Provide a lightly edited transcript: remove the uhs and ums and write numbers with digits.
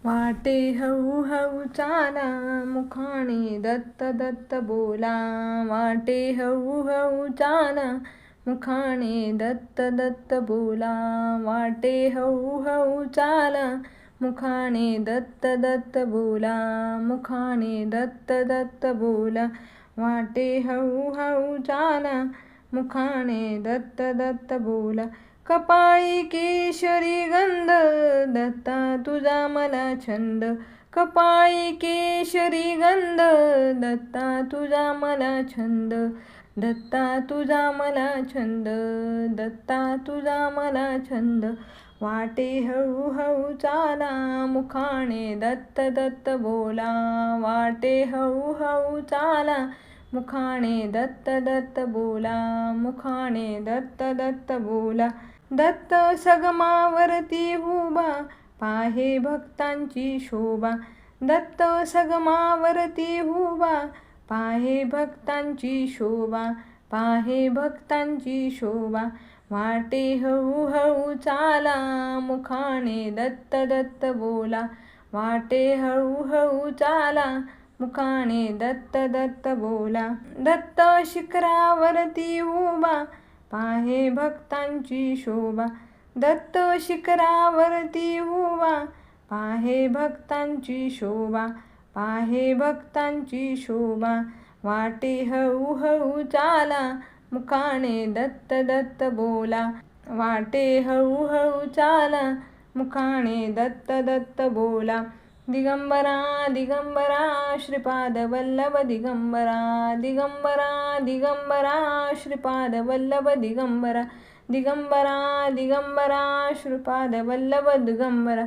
वाटे हळू हळू चाला, मुखाने दत्त दत्त बोला. वाटे हळू हळू चाला, मुखाने दत्त दत्त बोला. वाटे हळू हळू चाला, मुखाने दत्त दत्त बोला. मुखाने दत्त दत्त बोला. वाटे हळू हळू चाला, मुखाने दत्त दत्त बोला. कपाळी केशरी गंध, दत्ता तुझा मला छंद. कपाळी केशरी गंध, दत्ता तुझा मला छंद. दत्ता तुझा मला छंद, दत्ता तुझा मला छंद. वाटे हळू हळू चाला, मुखाने दत्त दत्त बोला. वाटे हळू हळू चाला, मुखाने दत्त दत्त बोला. मुखाने दत्त दत्त बोला. दत्त सगमावरती उभा, पाहे भक्तांची शोभा. दत्त सगमावरती उभा, पाहे भक्तांची शोभा. पाहे भक्तांची शोभा. वाटे हळू हळू चाला, मुखाने दत्त दत्त बोला. वाटे हळू हळू चाला, मुखाने दत्त दत्त बोला. दत्त शिखरावरती उभा, पाहे भक्तांची शोभा. दत्त शिखरावरती उभा, पाहे भक्तांची शोभा. पाहे भक्तांची शोभा. वाटे हळू हळू चाला, मुखाने दत्त दत्त बोला. वाटे हळू हळू चाला, मुखाने दत्त दत्त बोला. दिगंबरा दिगंबरा श्रीपाद वल्लभ दिगंबरा. दिगंबरा दिगंबरा श्रीपाद वल्लभ दिगंबरा. दिगंबरा दिगंबरा श्रीपाद वल्लभ दिगंबरा.